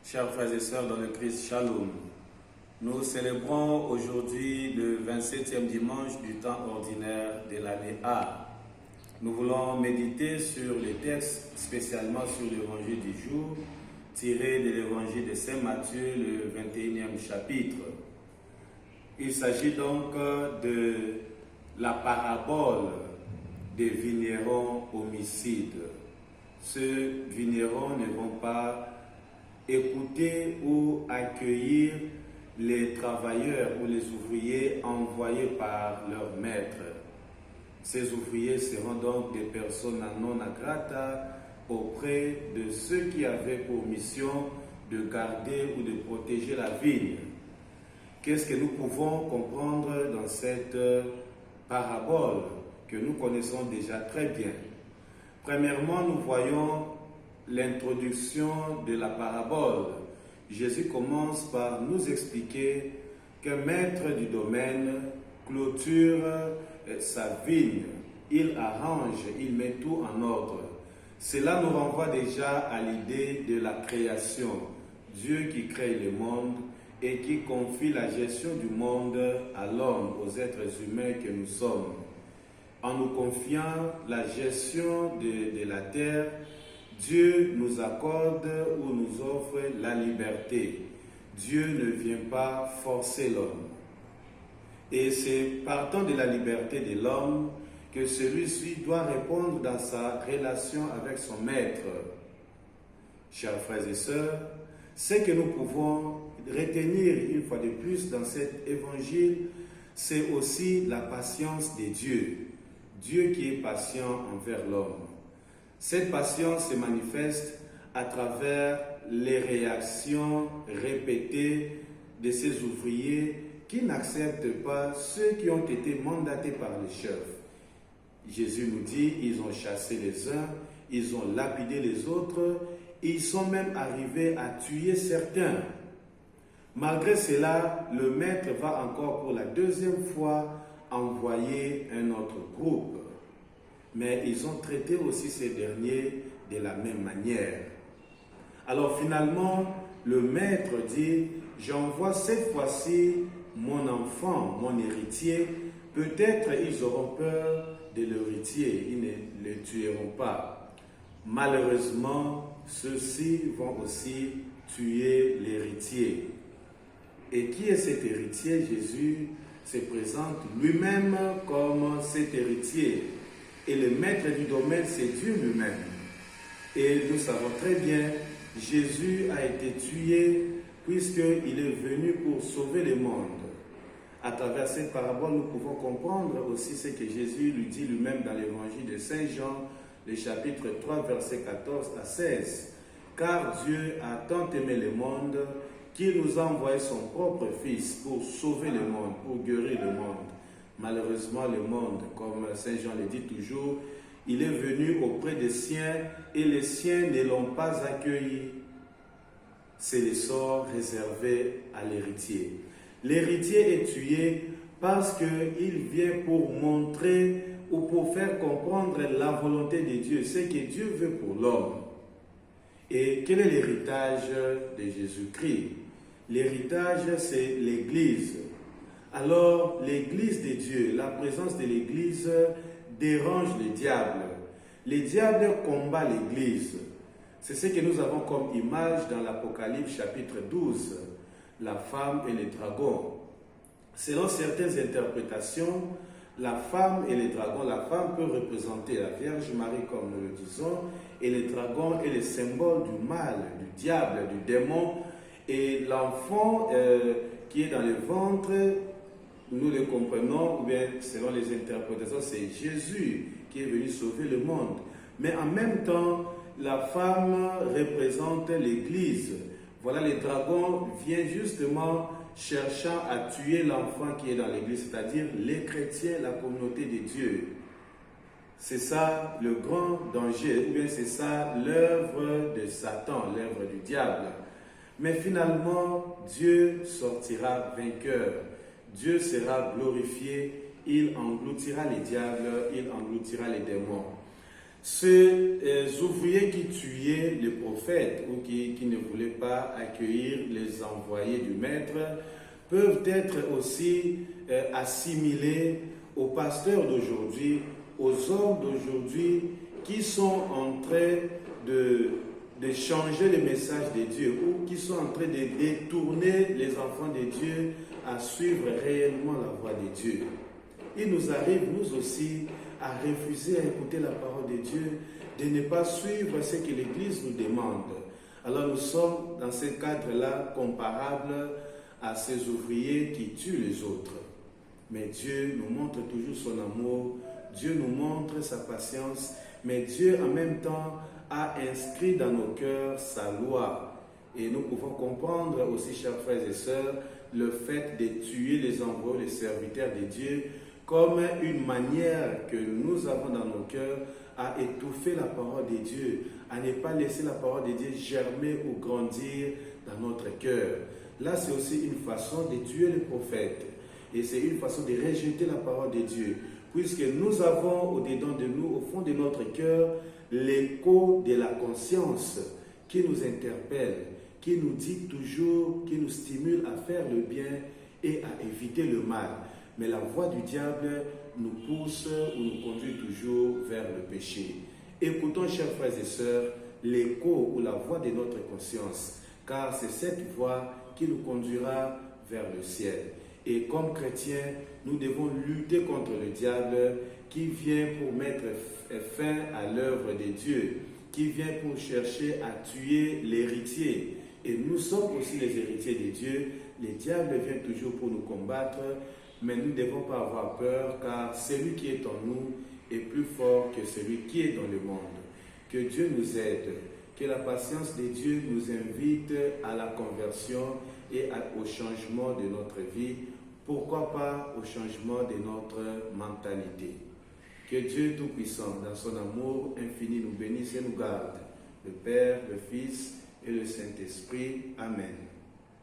Chers frères et sœurs dans le Christ, Shalom. Nous célébrons aujourd'hui le 27e dimanche du temps ordinaire de l'année A. Nous voulons méditer sur les textes, spécialement sur l'évangile du jour, tiré de l'évangile de Saint Matthieu, le 21e chapitre. Il s'agit donc de la parabole des vignerons homicides. Ceux vignerons ne vont pas écouter ou accueillir les travailleurs ou les ouvriers envoyés par leur maître. Ces ouvriers seront donc des personnes non grata auprès de ceux qui avaient pour mission de garder ou de protéger la vigne. Qu'est-ce que nous pouvons comprendre dans cette parabole que nous connaissons déjà très bien? Premièrement, nous voyons l'introduction de la parabole. Jésus commence par nous expliquer qu'un maître du domaine clôture sa vigne, il arrange, il met tout en ordre. Cela nous renvoie déjà à l'idée de la création. Dieu qui crée le monde et qui confie la gestion du monde à l'homme, aux êtres humains que nous sommes. En nous confiant la gestion de la terre, Dieu nous accorde ou nous offre la liberté. Dieu ne vient pas forcer l'homme. Et c'est partant de la liberté de l'homme que celui-ci doit répondre dans sa relation avec son maître. Chers frères et sœurs, ce que nous pouvons retenir une fois de plus dans cet évangile, c'est aussi la patience de Dieu. Dieu qui est patient envers l'homme. Cette patience se manifeste à travers les réactions répétées de ces ouvriers qui n'acceptent pas ceux qui ont été mandatés par les chefs. Jésus nous dit, ils ont chassé les uns, ils ont lapidé les autres, ils sont même arrivés à tuer certains. Malgré cela, le maître va encore pour la deuxième fois envoyer un autre groupe. Mais ils ont traité aussi ces derniers de la même manière. Alors finalement, le maître dit, j'envoie cette fois-ci mon enfant, mon héritier. Peut-être ils auront peur de l'héritier, ils ne le tueront pas. Malheureusement, ceux-ci vont aussi tuer l'héritier. Et qui est cet héritier? Jésus se présente lui-même comme cet héritier. Et le maître du domaine, c'est Dieu lui-même. Et nous savons très bien, Jésus a été tué puisqu'il est venu pour sauver le monde. À travers cette parabole, nous pouvons comprendre aussi ce que Jésus lui dit lui-même dans l'évangile de Saint Jean, le chapitre 3, versets 14 à 16. Car Dieu a tant aimé le monde qu'il nous a envoyé son propre Fils pour sauver le monde, pour guérir le monde. Malheureusement, le monde, comme Saint Jean le dit toujours, il est venu auprès des siens et les siens ne l'ont pas accueilli. C'est le sort réservé à l'héritier. L'héritier est tué parce qu'il vient pour montrer ou pour faire comprendre la volonté de Dieu, ce que Dieu veut pour l'homme. Et quel est l'héritage de Jésus-Christ? L'héritage, c'est l'Église. Alors, l'Église de Dieu, la présence de l'Église dérange le diable. Le diable combat l'Église. C'est ce que nous avons comme image dans l'Apocalypse chapitre 12, la femme et le dragon. Selon certaines interprétations, la femme et le dragon, la femme peut représenter la Vierge Marie comme nous le disons, et le dragon est le symbole du mal, du diable, du démon, et l'enfant qui est dans le ventre, nous le comprenons, ou bien selon les interprétations, c'est Jésus qui est venu sauver le monde. Mais en même temps, la femme représente l'Église. Voilà, le dragon vient justement cherchant à tuer l'enfant qui est dans l'Église, c'est-à-dire les chrétiens, la communauté de Dieu. C'est ça le grand danger, ou bien c'est ça l'œuvre de Satan, l'œuvre du diable. Mais finalement, Dieu sortira vainqueur. Dieu sera glorifié, il engloutira les diables, il engloutira les démons. Ces ouvriers qui tuaient les prophètes ou qui ne voulaient pas accueillir les envoyés du maître peuvent être aussi assimilés aux pasteurs d'aujourd'hui, aux hommes d'aujourd'hui qui sont en train de changer le message de Dieu ou qui sont en train de détourner les enfants de Dieu à suivre réellement la voie de Dieu. Il nous arrive, nous aussi, à refuser à écouter la parole de Dieu, de ne pas suivre ce que l'Église nous demande. Alors nous sommes dans ce cadre-là comparables à ces ouvriers qui tuent les autres. Mais Dieu nous montre toujours son amour, Dieu nous montre sa patience, mais Dieu en même temps a inscrit dans nos cœurs sa loi. Et nous pouvons comprendre aussi, chers frères et sœurs, le fait de tuer les envoyés, les serviteurs de Dieu, comme une manière que nous avons dans nos cœurs à étouffer la parole de Dieu, à ne pas laisser la parole de Dieu germer ou grandir dans notre cœur. Là, c'est aussi une façon de tuer les prophètes. Et c'est une façon de rejeter la parole de Dieu. Puisque nous avons au-dedans de nous, au fond de notre cœur, l'écho de la conscience qui nous interpelle, qui nous dit toujours, qui nous stimule à faire le bien et à éviter le mal. Mais la voie du diable nous pousse ou nous conduit toujours vers le péché. Écoutons, chers frères et sœurs, l'écho ou la voix de notre conscience, car c'est cette voie qui nous conduira vers le ciel. Et comme chrétiens, nous devons lutter contre le diable qui vient pour mettre fin à l'œuvre de Dieu, qui vient pour chercher à tuer l'héritier. Et nous sommes aussi les héritiers de Dieu. Le diable vient toujours pour nous combattre, mais nous ne devons pas avoir peur, car celui qui est en nous est plus fort que celui qui est dans le monde. Que Dieu nous aide, que la patience de Dieu nous invite à la conversion et au changement de notre vie, pourquoi pas au changement de notre mentalité. Que Dieu Tout-Puissant, dans son amour infini, nous bénisse et nous garde, le Père, le Fils et le Saint-Esprit. Amen.